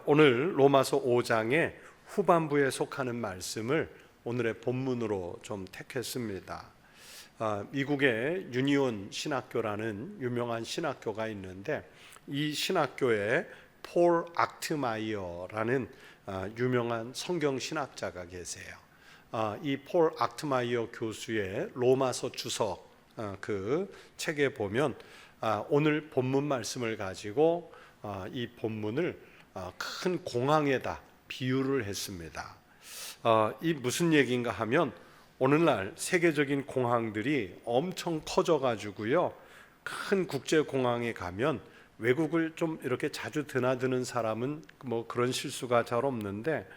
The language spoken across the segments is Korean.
오늘 로마서 5장의 후반부에 속하는 말씀을 오늘의 본문으로 좀 택했습니다. 미국의 유니온 신학교라는 유명한 신학교가 있는데 이 신학교에 폴 악트마이어라는 유명한 성경 신학자가 계세요. 이 폴 악트마이어 교수의 로마서 주석 그 책에 보면 오늘 본문 말씀을 가지고 이 본문을 큰 공항에다 비유를 했습니다. 이 무슨 얘기인가 하면 오늘날 세계적인 공항들이 엄청 커져가지고요, 큰 국제공항에 가면 외국을 좀 이렇게 자주 드나드는 사람은 뭐 그런 실수가 잘 없는데,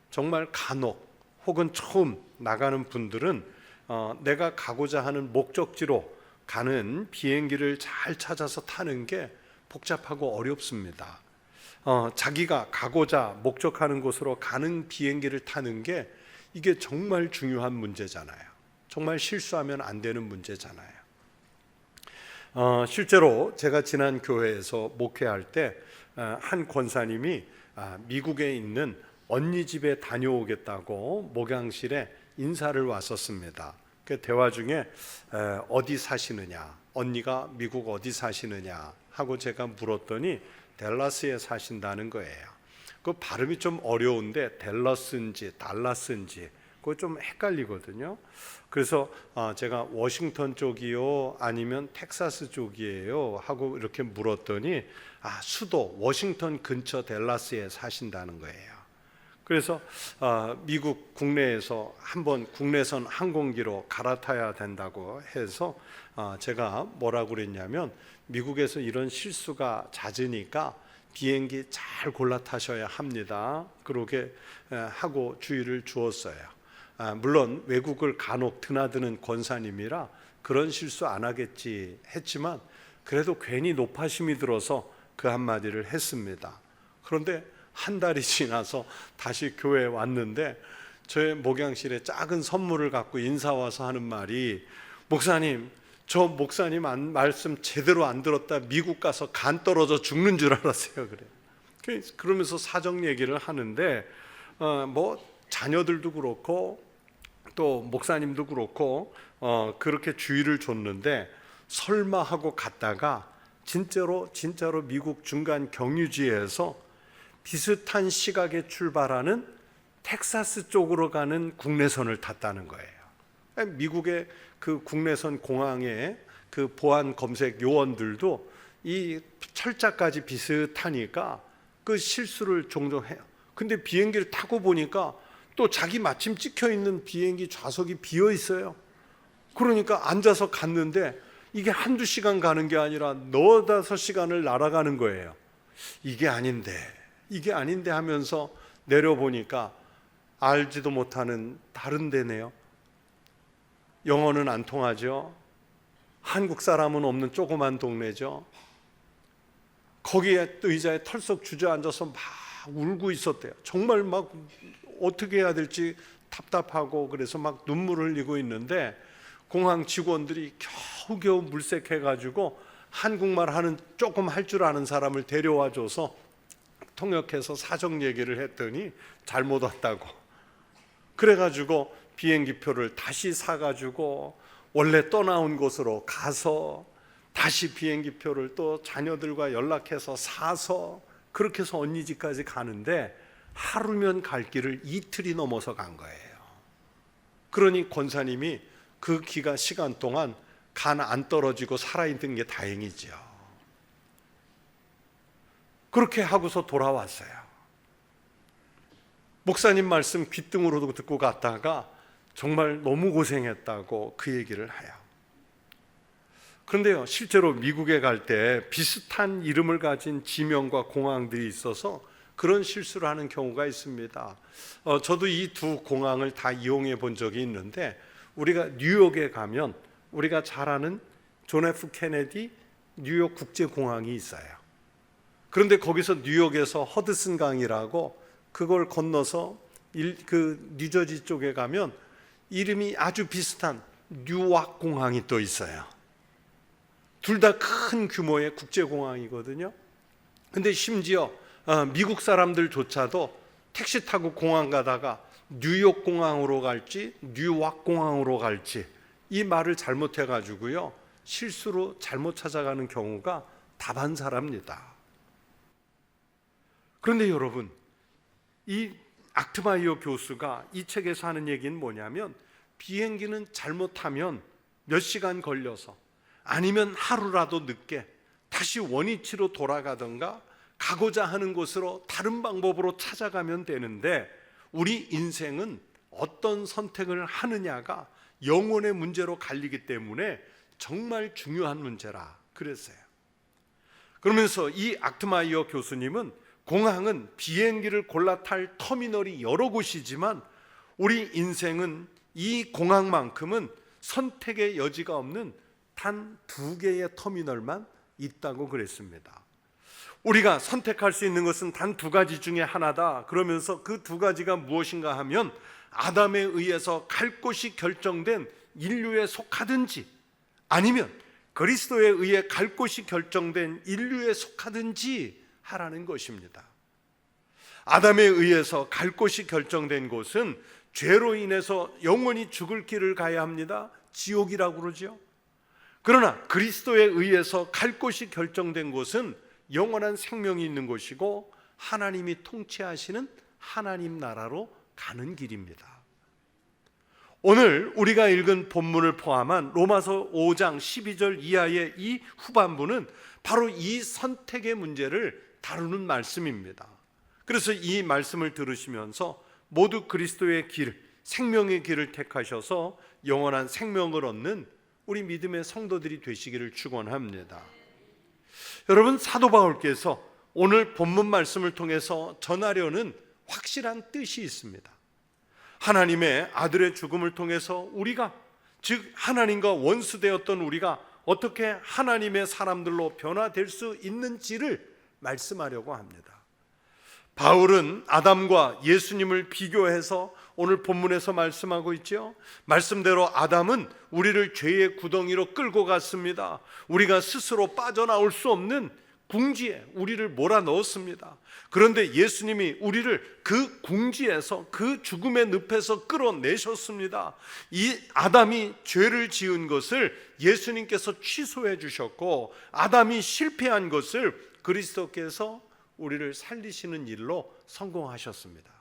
정말 간혹 혹은 처음 나가는 분들은 내가 가고자 하는 목적지로 가는 비행기를 잘 찾아서 타는 게 복잡하고 어렵습니다. 자기가 가고자 목적하는 곳으로 가는 비행기를 타는 게 이게 정말 중요한 문제잖아요. 정말 실수하면 안 되는 문제잖아요. 실제로 제가 지난 교회에서 목회할 때 한 권사님이 미국에 있는 언니 집에 다녀오겠다고 목양실에 인사를 왔었습니다. 그 대화 중에 어디 사시느냐, 언니가 미국 어디 사시느냐 하고 제가 물었더니 댈러스에 사신다는 거예요. 그 발음이 좀 어려운데 댈러스인지 달라스인지 그거 좀 헷갈리거든요. 그래서 제가 워싱턴 쪽이요 아니면 텍사스 쪽이에요 하고 이렇게 물었더니 수도 워싱턴 근처 댈러스에 사신다는 거예요. 그래서 미국 국내에서 한번 국내선 항공기로 갈아타야 된다고 해서 제가 뭐라고 그랬냐면, 미국에서 이런 실수가 잦으니까 비행기 잘 골라 타셔야 합니다. 그렇게 하고 주의를 주었어요. 물론 외국을 간혹 드나드는 권사님이라 그런 실수 안 하겠지 했지만, 그래도 괜히 노파심이 들어서 그 한마디를 했습니다. 그런데 한 달이 지나서 다시 교회에 왔는데 저의 목양실에 작은 선물을 갖고 인사 와서 하는 말이, 목사님, 저 목사님 말씀 제대로 안 들었다 미국 가서 간 떨어져 죽는 줄 알았어요. 그래. 그러면서 사정 얘기를 하는데 뭐 자녀들도 그렇고 또 목사님도 그렇고 그렇게 주의를 줬는데, 설마 하고 갔다가 진짜로 미국 중간 경유지에서 비슷한 시각에 출발하는 텍사스 쪽으로 가는 국내선을 탔다는 거예요. 미국의 그 국내선 공항의 그 보안 검색 요원들도 이 철자까지 비슷하니까 그 실수를 종종 해요. 근데 비행기를 타고 보니까 또 자기 마침 찍혀 있는 비행기 좌석이 비어 있어요. 그러니까 앉아서 갔는데 이게 한두 시간 가는 게 아니라 너다섯 시간을 날아가는 거예요. 이게 아닌데 하면서 내려보니까 알지도 못하는 다른 데네요. 영어는 안 통하죠. 한국 사람은 없는 조그만 동네죠. 거기에 또 의자에 털썩 주저앉아서 막 울고 있었대요. 정말 막 어떻게 해야 될지 답답하고 그래서 막 눈물을 흘리고 있는데, 공항 직원들이 겨우겨우 물색해가지고 한국말 하는 조금 할 줄 아는 사람을 데려와 줘서 통역해서 사정 얘기를 했더니 잘못 왔다고. 그래가지고 비행기표를 다시 사가지고 원래 떠나온 곳으로 가서 다시 비행기표를 또 자녀들과 연락해서 사서 그렇게 해서 언니 집까지 가는데 하루면 갈 길을 이틀이 넘어서 간 거예요. 그러니 권사님이 그 시간 동안 간 안 떨어지고 살아있는 게 다행이죠. 그렇게 하고서 돌아왔어요. 목사님 말씀 귓등으로도 듣고 갔다가 정말 너무 고생했다고 그 얘기를 해요. 그런데요, 실제로 미국에 갈 때 비슷한 이름을 가진 지명과 공항들이 있어서 그런 실수를 하는 경우가 있습니다. 저도 이 두 공항을 다 이용해 본 적이 있는데, 우리가 뉴욕에 가면 우리가 잘 아는 존 F 케네디 뉴욕 국제공항이 있어요. 그런데 거기서 뉴욕에서 허드슨 강이라고 그걸 건너서 그 뉴저지 쪽에 가면 이름이 아주 비슷한 뉴왁 공항이 또 있어요. 둘 다 큰 규모의 국제공항이거든요. 근데 심지어 미국 사람들조차도 택시 타고 공항 가다가 뉴욕 공항으로 갈지 뉴왁 공항으로 갈지 이 말을 잘못해 가지고요 실수로 잘못 찾아가는 경우가 다반사랍니다. 그런데 여러분, 이 악트마이어 교수가 이 책에서 하는 얘기는 뭐냐면, 비행기는 잘못하면 몇 시간 걸려서 아니면 하루라도 늦게 다시 원위치로 돌아가던가 가고자 하는 곳으로 다른 방법으로 찾아가면 되는데, 우리 인생은 어떤 선택을 하느냐가 영혼의 문제로 갈리기 때문에 정말 중요한 문제라 그랬어요. 그러면서 이 악트마이어 교수님은 공항은 비행기를 골라 탈 터미널이 여러 곳이지만 우리 인생은 이 공항만큼은 선택의 여지가 없는 단 2개의 터미널만 있다고 그랬습니다. 우리가 선택할 수 있는 것은 단 2가지 중에 하나다. 그러면서 그 2가지가 무엇인가 하면, 아담에 의해서 갈 곳이 결정된 인류에 속하든지 아니면 그리스도에 의해 갈 곳이 결정된 인류에 속하든지 하라는 것입니다. 아담에 의해서 갈 곳이 결정된 곳은 죄로 인해서 영원히 죽을 길을 가야 합니다. 지옥이라고 그러죠. 그러나 그리스도에 의해서 갈 곳이 결정된 곳은 영원한 생명이 있는 곳이고 하나님이 통치하시는 하나님 나라로 가는 길입니다. 오늘 우리가 읽은 본문을 포함한 로마서 5장 12절 이하의 이 후반부는 바로 이 선택의 문제를 다루는 말씀입니다. 그래서 이 말씀을 들으시면서 모두 그리스도의 길, 생명의 길을 택하셔서 영원한 생명을 얻는 우리 믿음의 성도들이 되시기를 축원합니다. 여러분, 사도 바울께서 오늘 본문 말씀을 통해서 전하려는 확실한 뜻이 있습니다. 하나님의 아들의 죽음을 통해서 우리가, 즉 하나님과 원수되었던 우리가 어떻게 하나님의 사람들로 변화될 수 있는지를 말씀하려고 합니다. 바울은 아담과 예수님을 비교해서 오늘 본문에서 말씀하고 있죠. 말씀대로 아담은 우리를 죄의 구덩이로 끌고 갔습니다. 우리가 스스로 빠져나올 수 없는 궁지에 우리를 몰아넣었습니다. 그런데 예수님이 우리를 그 궁지에서, 그 죽음의 늪에서 끌어내셨습니다. 이 아담이 죄를 지은 것을 예수님께서 취소해 주셨고, 아담이 실패한 것을 그리스도께서 우리를 살리시는 일로 성공하셨습니다.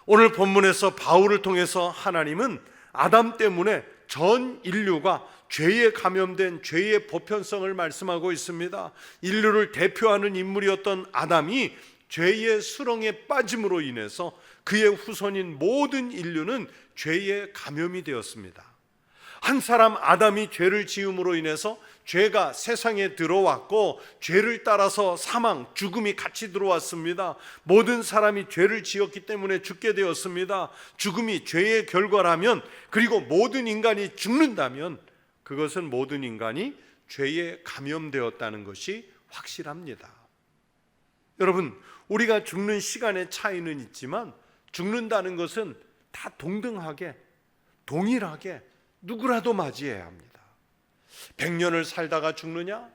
오늘 본문에서 바울을 통해서 하나님은 아담 때문에 전 인류가 죄에 감염된 죄의 보편성을 말씀하고 있습니다. 인류를 대표하는 인물이었던 아담이 죄의 수렁에 빠짐으로 인해서 그의 후손인 모든 인류는 죄에 감염이 되었습니다. 한 사람 아담이 죄를 지음으로 인해서 죄가 세상에 들어왔고, 죄를 따라서 사망, 죽음이 같이 들어왔습니다. 모든 사람이 죄를 지었기 때문에 죽게 되었습니다. 죽음이 죄의 결과라면, 그리고 모든 인간이 죽는다면 그것은 모든 인간이 죄에 감염되었다는 것이 확실합니다. 여러분, 우리가 죽는 시간의 차이는 있지만 죽는다는 것은 다 동등하게, 동일하게 누구라도 맞이해야 합니다. 100년을 살다가 죽느냐,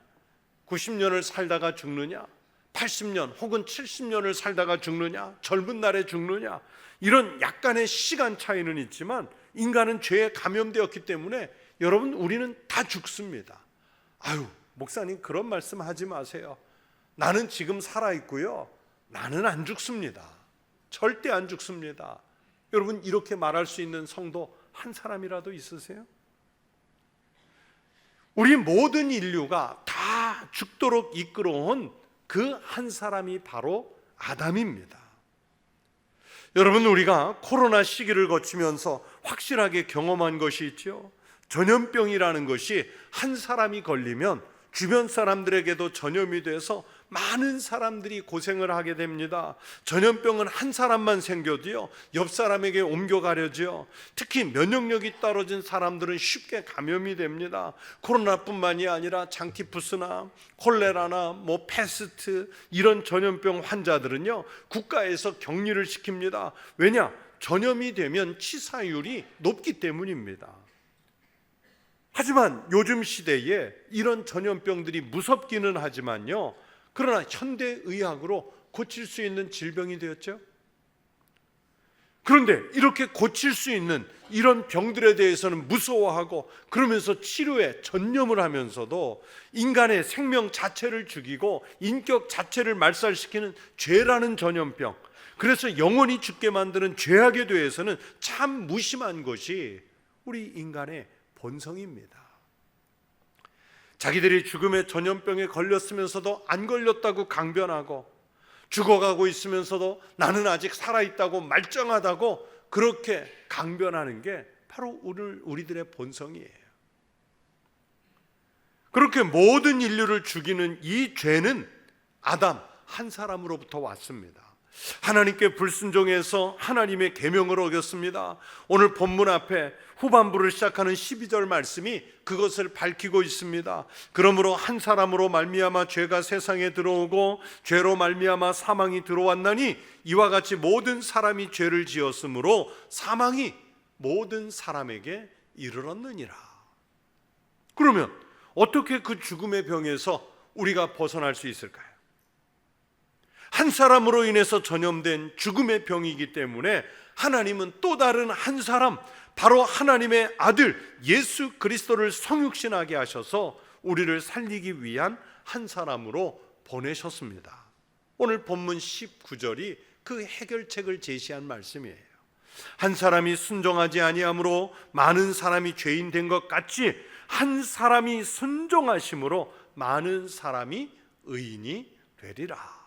90년을 살다가 죽느냐, 80년 혹은 70년을 살다가 죽느냐, 젊은 날에 죽느냐, 이런 약간의 시간 차이는 있지만 인간은 죄에 감염되었기 때문에 여러분, 우리는 다 죽습니다. 아유, 목사님 그런 말씀 하지 마세요. 나는 지금 살아있고요, 나는 안 죽습니다. 절대 안 죽습니다. 여러분, 이렇게 말할 수 있는 성도 한 사람이라도 있으세요? 우리 모든 인류가 다 죽도록 이끌어온 그 한 사람이 바로 아담입니다. 여러분, 우리가 코로나 시기를 거치면서 확실하게 경험한 것이 있죠. 전염병이라는 것이 한 사람이 걸리면 주변 사람들에게도 전염이 돼서 많은 사람들이 고생을 하게 됩니다. 전염병은 한 사람만 생겨도요, 옆 사람에게 옮겨가려죠. 특히 면역력이 떨어진 사람들은 쉽게 감염이 됩니다. 코로나뿐만이 아니라 장티푸스나 콜레라나 패스트, 이런 전염병 환자들은요, 국가에서 격리를 시킵니다. 왜냐? 전염이 되면 치사율이 높기 때문입니다. 하지만 요즘 시대에 이런 전염병들이 무섭기는 하지만요, 그러나 현대의학으로 고칠 수 있는 질병이 되었죠. 그런데 이렇게 고칠 수 있는 이런 병들에 대해서는 무서워하고 그러면서 치료에 전념을 하면서도 인간의 생명 자체를 죽이고 인격 자체를 말살시키는 죄라는 전염병, 그래서 영원히 죽게 만드는 죄악에 대해서는 참 무심한 것이 우리 인간의 본성입니다. 자기들이 죽음의 전염병에 걸렸으면서도 안 걸렸다고 강변하고 죽어가고 있으면서도 나는 아직 살아있다고 말짱하다고 그렇게 강변하는 게 바로 우리들의 본성이에요. 그렇게 모든 인류를 죽이는 이 죄는 아담 한 사람으로부터 왔습니다. 하나님께 불순종해서 하나님의 계명을 어겼습니다. 오늘 본문 앞에 후반부를 시작하는 12절 말씀이 그것을 밝히고 있습니다. 그러므로 한 사람으로 말미암아 죄가 세상에 들어오고 죄로 말미암아 사망이 들어왔나니 이와 같이 모든 사람이 죄를 지었으므로 사망이 모든 사람에게 이르렀느니라. 그러면 어떻게 그 죽음의 병에서 우리가 벗어날 수 있을까요? 한 사람으로 인해서 전염된 죽음의 병이기 때문에 하나님은 또 다른 한 사람, 바로 하나님의 아들 예수 그리스도를 성육신하게 하셔서 우리를 살리기 위한 한 사람으로 보내셨습니다. 오늘 본문 19절이 그 해결책을 제시한 말씀이에요. 한 사람이 순종하지 아니함으로 많은 사람이 죄인 된 것 같이 한 사람이 순종하심으로 많은 사람이 의인이 되리라.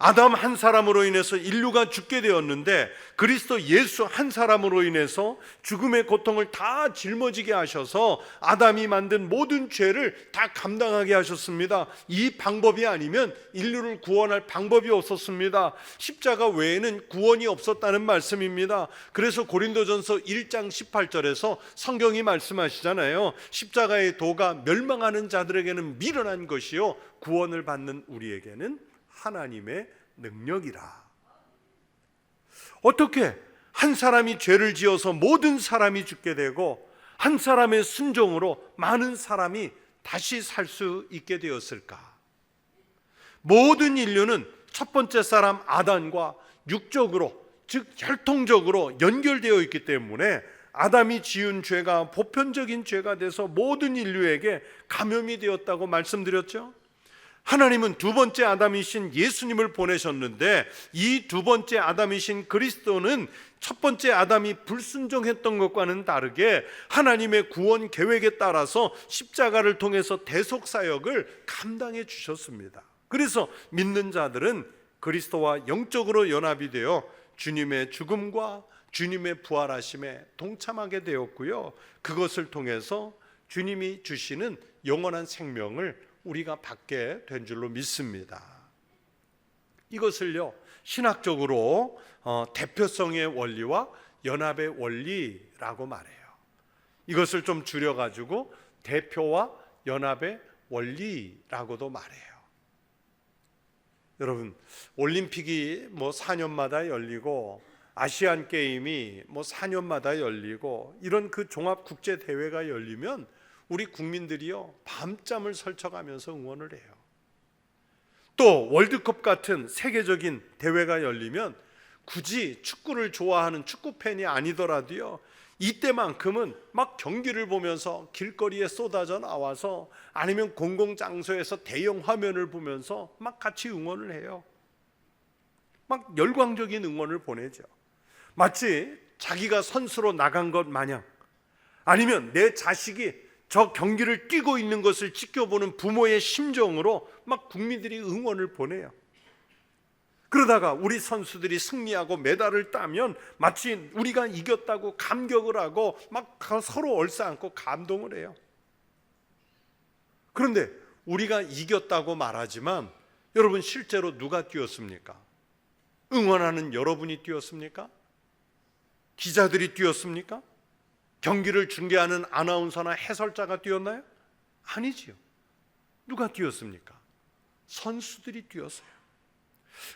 아담 한 사람으로 인해서 인류가 죽게 되었는데 그리스도 예수 한 사람으로 인해서 죽음의 고통을 다 짊어지게 하셔서 아담이 만든 모든 죄를 다 감당하게 하셨습니다. 이 방법이 아니면 인류를 구원할 방법이 없었습니다. 십자가 외에는 구원이 없었다는 말씀입니다. 그래서 고린도전서 1장 18절에서 성경이 말씀하시잖아요. 십자가의 도가 멸망하는 자들에게는 미련한 것이요 구원을 받는 우리에게는 하나님의 능력이라. 어떻게 한 사람이 죄를 지어서 모든 사람이 죽게 되고 한 사람의 순종으로 많은 사람이 다시 살 수 있게 되었을까? 모든 인류는 첫 번째 사람 아담과 육적으로, 즉 혈통적으로 연결되어 있기 때문에 아담이 지은 죄가 보편적인 죄가 돼서 모든 인류에게 감염이 되었다고 말씀드렸죠. 하나님은 두 번째 아담이신 예수님을 보내셨는데 이 두 번째 아담이신 그리스도는 첫 번째 아담이 불순종했던 것과는 다르게 하나님의 구원 계획에 따라서 십자가를 통해서 대속사역을 감당해 주셨습니다. 그래서 믿는 자들은 그리스도와 영적으로 연합이 되어 주님의 죽음과 주님의 부활하심에 동참하게 되었고요, 그것을 통해서 주님이 주시는 영원한 생명을 우리가 받게 된 줄로 믿습니다. 이것을요 신학적으로 대표성의 원리와 연합의 원리라고 말해요. 이것을 좀 줄여가지고 대표와 연합의 원리라고도 말해요. 여러분, 올림픽이 4년마다 열리고 아시안 게임이 4년마다 열리고 이런 그 종합 국제 대회가 열리면 우리 국민들이요 밤잠을 설쳐가면서 응원을 해요. 또 월드컵 같은 세계적인 대회가 열리면 굳이 축구를 좋아하는 축구 팬이 아니더라도요 이때만큼은 막 경기를 보면서 길거리에 쏟아져 나와서 아니면 공공장소에서 대형 화면을 보면서 막 같이 응원을 해요. 막 열광적인 응원을 보내죠. 마치 자기가 선수로 나간 것 마냥, 아니면 내 자식이 저 경기를 뛰고 있는 것을 지켜보는 부모의 심정으로 막 국민들이 응원을 보내요. 그러다가 우리 선수들이 승리하고 메달을 따면 마치 우리가 이겼다고 감격을 하고 막 서로 얼싸안고 감동을 해요. 그런데 우리가 이겼다고 말하지만 여러분, 실제로 누가 뛰었습니까? 응원하는 여러분이 뛰었습니까? 기자들이 뛰었습니까? 경기를 중계하는 아나운서나 해설자가 뛰었나요? 아니지요. 누가 뛰었습니까? 선수들이 뛰었어요.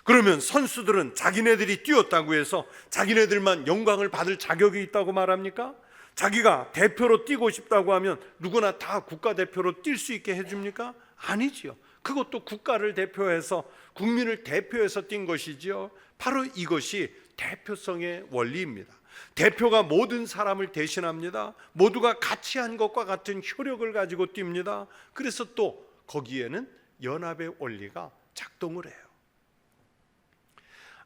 그러면 선수들은 자기네들이 뛰었다고 해서 자기네들만 영광을 받을 자격이 있다고 말합니까? 자기가 대표로 뛰고 싶다고 하면 누구나 다 국가대표로 뛸 수 있게 해줍니까? 아니지요. 그것도 국가를 대표해서 국민을 대표해서 뛴 것이지요. 바로 이것이 대표성의 원리입니다. 대표가 모든 사람을 대신합니다. 모두가 같이 한 것과 같은 효력을 가지고 뜁니다. 그래서 또 거기에는 연합의 원리가 작동을 해요.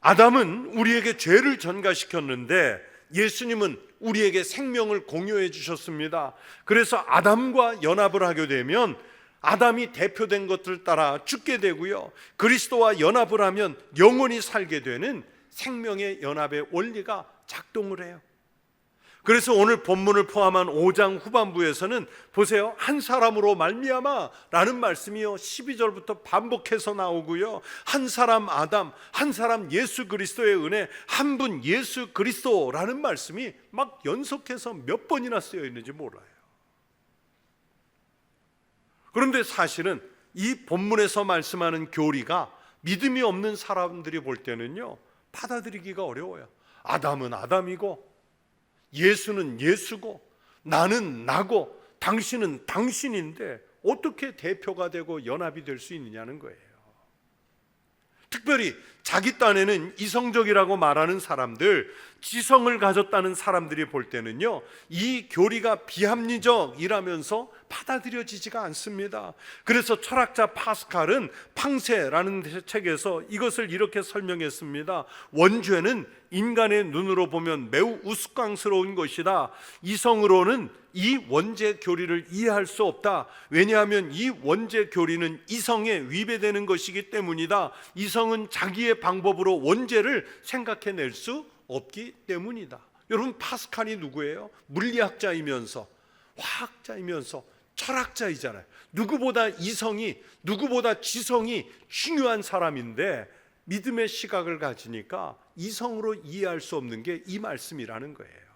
아담은 우리에게 죄를 전가시켰는데 예수님은 우리에게 생명을 공유해 주셨습니다. 그래서 아담과 연합을 하게 되면 아담이 대표된 것들 따라 죽게 되고요, 그리스도와 연합을 하면 영원히 살게 되는 생명의 연합의 원리가 작동을 해요. 그래서 오늘 본문을 포함한 5장 후반부에서는 보세요, 한 사람으로 말미암아 라는 말씀이요 12절부터 반복해서 나오고요, 한 사람 아담, 한 사람 예수 그리스도의 은혜, 한 분 예수 그리스도라는 말씀이 막 연속해서 몇 번이나 쓰여 있는지 몰라요. 그런데 사실은 이 본문에서 말씀하는 교리가 믿음이 없는 사람들이 볼 때는요 받아들이기가 어려워요. 아담은 아담이고 예수는 예수고 나는 나고 당신은 당신인데 어떻게 대표가 되고 연합이 될 수 있느냐는 거예요. 특별히 자기 딴에는 이성적이라고 말하는 사람들, 지성을 가졌다는 사람들이 볼 때는요 이 교리가 비합리적이라면서 받아들여지지가 않습니다. 그래서 철학자 파스칼은 팡세라는 책에서 이것을 이렇게 설명했습니다. 원죄는 인간의 눈으로 보면 매우 우스꽝스러운 것이다. 이성으로는 이 원죄 교리를 이해할 수 없다. 왜냐하면 이 원죄 교리는 이성에 위배되는 것이기 때문이다. 이성은 자기의 방법으로 원죄를 생각해낼 수 없기 때문이다. 여러분, 파스칼이 누구예요? 물리학자이면서 화학자이면서 철학자이잖아요. 누구보다 이성이, 누구보다 지성이 중요한 사람인데 믿음의 시각을 가지니까 이성으로 이해할 수 없는 게 이 말씀이라는 거예요.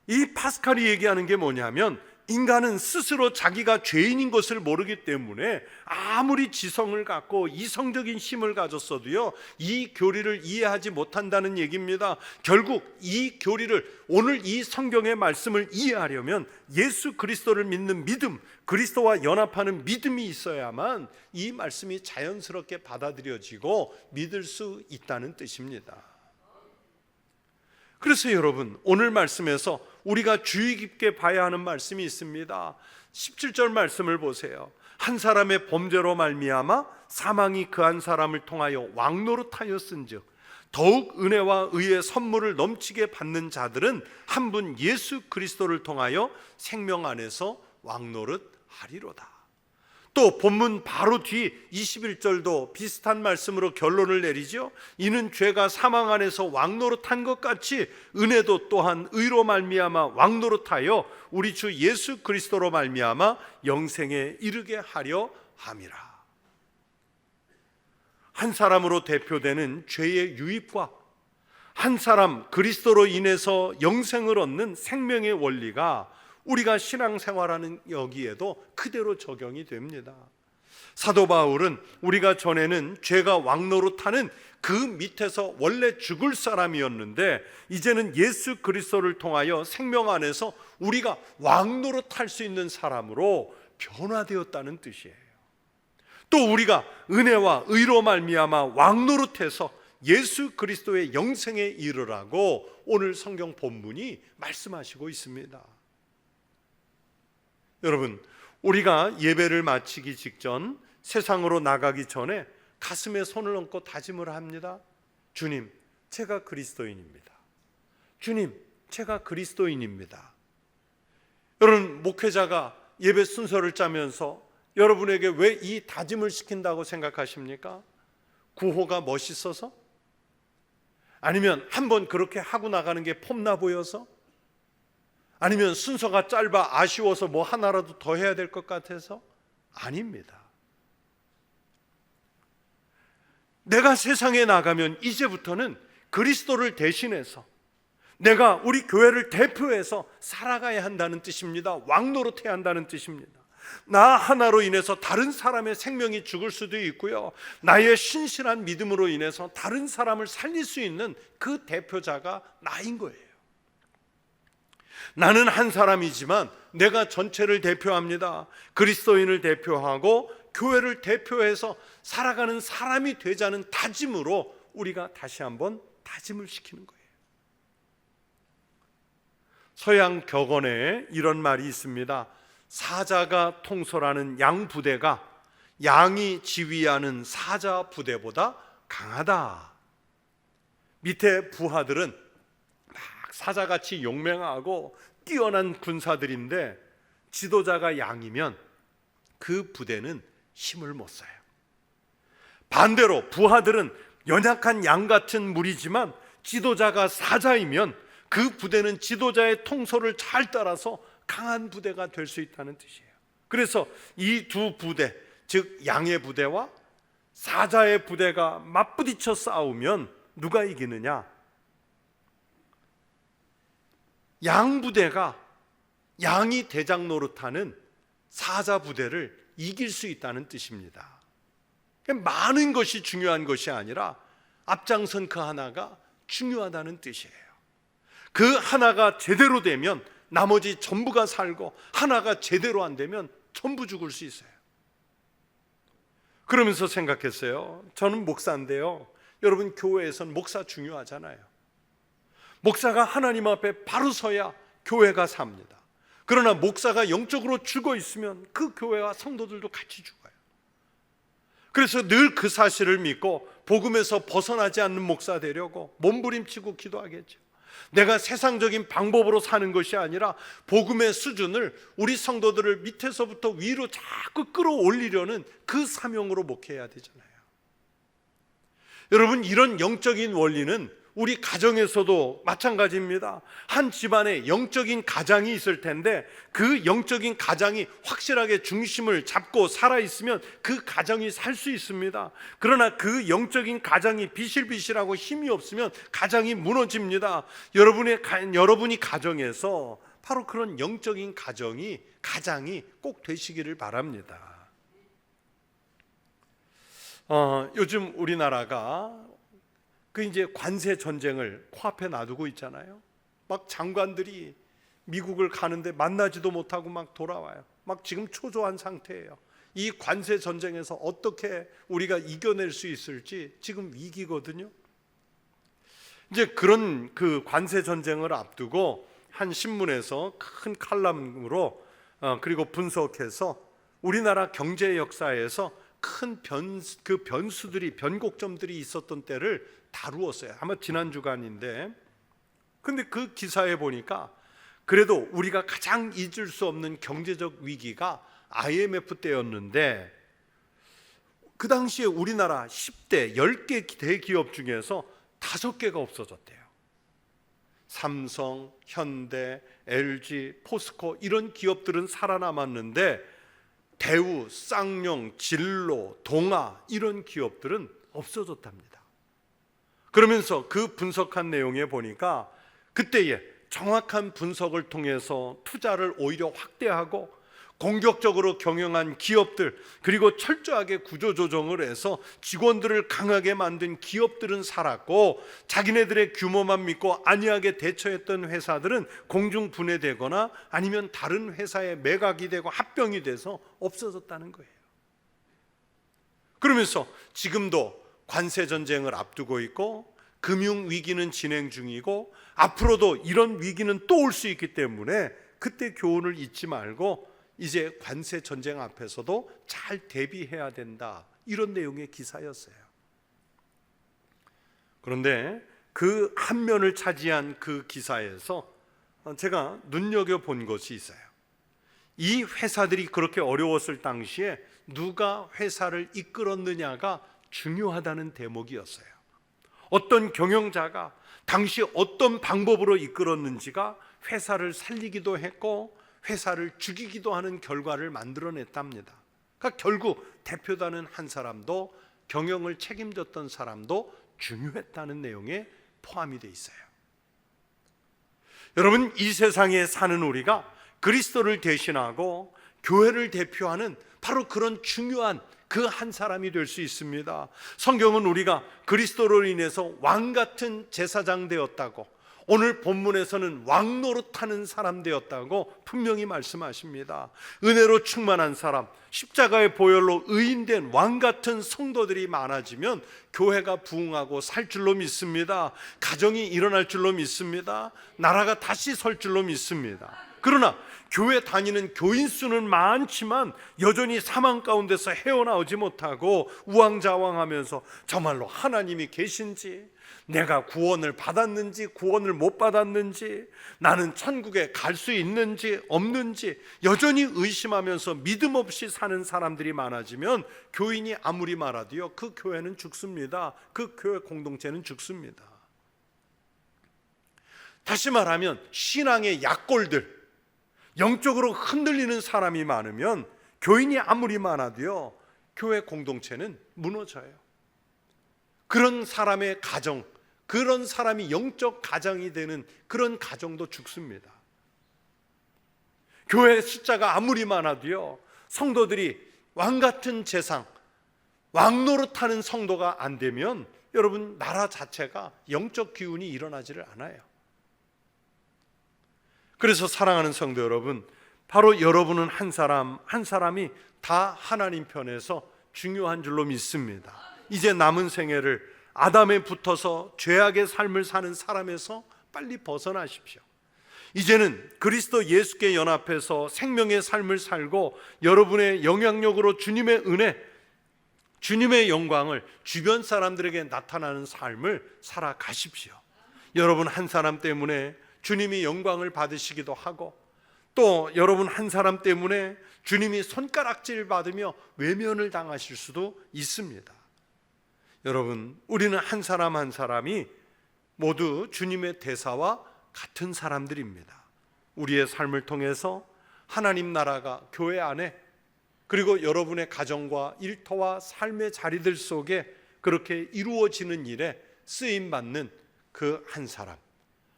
이 파스칼이 얘기하는 게 뭐냐면, 인간은 스스로 자기가 죄인인 것을 모르기 때문에 아무리 지성을 갖고 이성적인 힘을 가졌어도요 이 교리를 이해하지 못한다는 얘기입니다. 결국 이 교리를, 오늘 이 성경의 말씀을 이해하려면 예수 그리스도를 믿는 믿음, 그리스도와 연합하는 믿음이 있어야만 이 말씀이 자연스럽게 받아들여지고 믿을 수 있다는 뜻입니다. 그래서 여러분, 오늘 말씀에서 우리가 주의 깊게 봐야 하는 말씀이 있습니다. 17절 말씀을 보세요. 한 사람의 범죄로 말미암아 사망이 그 한 사람을 통하여 왕노릇하였은즉 더욱 은혜와 의의 선물을 넘치게 받는 자들은 한 분 예수 그리스도를 통하여 생명 안에서 왕노릇하리로다. 또 본문 바로 뒤 21절도 비슷한 말씀으로 결론을 내리죠. 이는 죄가 사망 안에서 왕노릇한 것 같이 은혜도 또한 의로 말미암아 왕노릇하여 우리 주 예수 그리스도로 말미암아 영생에 이르게 하려 함이라. 한 사람으로 대표되는 죄의 유입과 한 사람 그리스도로 인해서 영생을 얻는 생명의 원리가 우리가 신앙생활하는 여기에도 그대로 적용이 됩니다. 사도 바울은 우리가 전에는 죄가 왕노릇하는 그 밑에서 원래 죽을 사람이었는데 이제는 예수 그리스도를 통하여 생명 안에서 우리가 왕노릇할 수 있는 사람으로 변화되었다는 뜻이에요. 또 우리가 은혜와 의로 말미암아 왕노릇해서 예수 그리스도의 영생에 이르라고 오늘 성경 본문이 말씀하시고 있습니다. 여러분, 우리가 예배를 마치기 직전, 세상으로 나가기 전에 가슴에 손을 얹고 다짐을 합니다. 주님, 제가 그리스도인입니다. 주님, 제가 그리스도인입니다. 여러분, 목회자가 예배 순서를 짜면서 여러분에게 왜 이 다짐을 시킨다고 생각하십니까? 구호가 멋있어서? 아니면 한번 그렇게 하고 나가는 게 폼나 보여서? 아니면 순서가 짧아 아쉬워서 뭐 하나라도 더 해야 될 것 같아서? 아닙니다. 내가 세상에 나가면 이제부터는 그리스도를 대신해서 내가 우리 교회를 대표해서 살아가야 한다는 뜻입니다. 왕노릇해야 한다는 뜻입니다. 나 하나로 인해서 다른 사람의 생명이 죽을 수도 있고요, 나의 신실한 믿음으로 인해서 다른 사람을 살릴 수 있는 그 대표자가 나인 거예요. 나는 한 사람이지만 내가 전체를 대표합니다. 그리스도인을 대표하고 교회를 대표해서 살아가는 사람이 되자는 다짐으로 우리가 다시 한번 다짐을 시키는 거예요. 서양 격언에 이런 말이 있습니다. 사자가 통솔하는 양 부대가 양이 지휘하는 사자 부대보다 강하다. 밑에 부하들은 막 사자같이 용맹하고 뛰어난 군사들인데 지도자가 양이면 그 부대는 힘을 못 써요. 반대로 부하들은 연약한 양 같은 무리지만 지도자가 사자이면 그 부대는 지도자의 통솔을 잘 따라서 강한 부대가 될 수 있다는 뜻이에요. 그래서 이 두 부대, 즉 양의 부대와 사자의 부대가 맞부딪혀 싸우면 누가 이기느냐? 양 부대가 양이 대장 노릇하는 사자 부대를 이길 수 있다는 뜻입니다. 많은 것이 중요한 것이 아니라 앞장선 그 하나가 중요하다는 뜻이에요. 그 하나가 제대로 되면 나머지 전부가 살고, 하나가 제대로 안 되면 전부 죽을 수 있어요. 그러면서 생각했어요. 저는 목사인데요, 여러분 교회에선 목사 중요하잖아요. 목사가 하나님 앞에 바로 서야 교회가 삽니다. 그러나 목사가 영적으로 죽어 있으면 그 교회와 성도들도 같이 죽어요. 그래서 늘 그 사실을 믿고 복음에서 벗어나지 않는 목사 되려고 몸부림치고 기도하겠죠. 내가 세상적인 방법으로 사는 것이 아니라 복음의 수준을 우리 성도들을 밑에서부터 위로 자꾸 끌어올리려는 그 사명으로 목회해야 되잖아요. 여러분, 이런 영적인 원리는 우리 가정에서도 마찬가지입니다. 한 집안에 영적인 가장이 있을 텐데 그 영적인 가장이 확실하게 중심을 잡고 살아있으면 그 가정이 살 수 있습니다. 그러나 그 영적인 가장이 비실비실하고 힘이 없으면 가정이 무너집니다. 여러분이 가정에서 바로 그런 영적인 가장이 꼭 되시기를 바랍니다. 요즘 우리나라가 이제 관세 전쟁을 코앞에 놔두고 있잖아요. 막 장관들이 미국을 가는데 만나지도 못하고 막 돌아와요. 막 지금 초조한 상태예요. 이 관세 전쟁에서 어떻게 우리가 이겨낼 수 있을지 지금 위기거든요. 이제 그런 그 관세 전쟁을 앞두고 한 신문에서 큰 칼럼으로 그리고 분석해서 우리나라 경제 역사에서 큰 변곡점들이 있었던 때를 다루었어요. 아마 지난 주간인데, 근데 그 기사에 보니까 그래도 우리가 가장 잊을 수 없는 경제적 위기가 IMF 때였는데 그 당시에 우리나라 10대 10개 대기업 중에서 5개가 없어졌대요. 삼성, 현대, LG, 포스코 이런 기업들은 살아남았는데 대우, 쌍용, 진로, 동아 이런 기업들은 없어졌답니다. 그러면서 그 분석한 내용에 보니까 그때에 정확한 분석을 통해서 투자를 오히려 확대하고 공격적으로 경영한 기업들, 그리고 철저하게 구조조정을 해서 직원들을 강하게 만든 기업들은 살았고, 자기네들의 규모만 믿고 안이하게 대처했던 회사들은 공중분해되거나 아니면 다른 회사에 매각이 되고 합병이 돼서 없어졌다는 거예요. 그러면서 지금도 관세 전쟁을 앞두고 있고 금융 위기는 진행 중이고 앞으로도 이런 위기는 또 올 수 있기 때문에 그때 교훈을 잊지 말고 이제 관세 전쟁 앞에서도 잘 대비해야 된다, 이런 내용의 기사였어요. 그런데 그 한 면을 차지한 그 기사에서 제가 눈여겨본 것이 있어요. 이 회사들이 그렇게 어려웠을 당시에 누가 회사를 이끌었느냐가 중요하다는 대목이었어요. 어떤 경영자가 당시 어떤 방법으로 이끌었는지가 회사를 살리기도 했고 회사를 죽이기도 하는 결과를 만들어냈답니다. 그러니까 결국 대표다는 한 사람도 경영을 책임졌던 사람도 중요했다는 내용에 포함이 되어 있어요. 여러분, 이 세상에 사는 우리가 그리스도를 대신하고 교회를 대표하는 바로 그런 중요한 그 한 사람이 될 수 있습니다. 성경은 우리가 그리스도로 인해서 왕 같은 제사장 되었다고, 오늘 본문에서는 왕 노릇하는 사람 되었다고 분명히 말씀하십니다. 은혜로 충만한 사람, 십자가의 보혈로 의인된 왕 같은 성도들이 많아지면 교회가 부흥하고 살 줄로 믿습니다. 가정이 일어날 줄로 믿습니다. 나라가 다시 설 줄로 믿습니다. 그러나 교회 다니는 교인 수는 많지만 여전히 사망 가운데서 헤어나오지 못하고 우왕좌왕하면서 정말로 하나님이 계신지, 내가 구원을 받았는지 구원을 못 받았는지, 나는 천국에 갈 수 있는지 없는지 여전히 의심하면서 믿음 없이 사는 사람들이 많아지면 교인이 아무리 말하도요, 그 교회는 죽습니다. 그 교회 공동체는 죽습니다. 다시 말하면 신앙의 약골들, 영적으로 흔들리는 사람이 많으면 교인이 아무리 많아도요, 교회 공동체는 무너져요. 그런 사람의 가정, 그런 사람이 영적 가정이 되는 그런 가정도 죽습니다. 교회 숫자가 아무리 많아도요, 성도들이 왕같은 재상, 왕 노릇하는 성도가 안 되면 여러분, 나라 자체가 영적 기운이 일어나지를 않아요. 그래서 사랑하는 성도 여러분, 바로 여러분은 한 사람 한 사람이 다 하나님 편에서 중요한 줄로 믿습니다. 이제 남은 생애를 아담에 붙어서 죄악의 삶을 사는 사람에서 빨리 벗어나십시오. 이제는 그리스도 예수께 연합해서 생명의 삶을 살고 여러분의 영향력으로 주님의 은혜, 주님의 영광을 주변 사람들에게 나타나는 삶을 살아가십시오. 여러분 한 사람 때문에 주님이 영광을 받으시기도 하고, 또 여러분 한 사람 때문에 주님이 손가락질 받으며 외면을 당하실 수도 있습니다. 여러분, 우리는 한 사람 한 사람이 모두 주님의 대사와 같은 사람들입니다. 우리의 삶을 통해서 하나님 나라가 교회 안에, 그리고 여러분의 가정과 일터와 삶의 자리들 속에 그렇게 이루어지는 일에 쓰임받는 그 한 사람,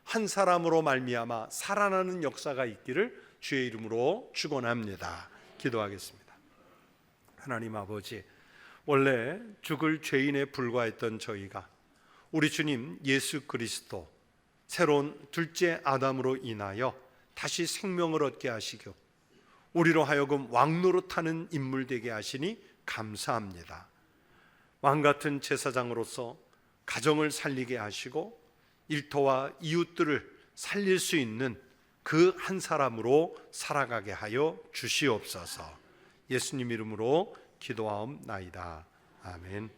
한 사람으로 말미암아 살아나는 역사가 있기를 주의 이름으로 축원합니다. 기도하겠습니다. 하나님 아버지, 원래 죽을 죄인에 불과했던 저희가 우리 주님 예수 그리스도 새로운 둘째 아담으로 인하여 다시 생명을 얻게 하시고 우리로 하여금 왕 노릇하는 인물 되게 하시니 감사합니다. 왕 같은 제사장으로서 가정을 살리게 하시고 일터와 이웃들을 살릴 수 있는 그 한 사람으로 살아가게 하여 주시옵소서. 예수님 이름으로 기도하옵나이다. 아멘.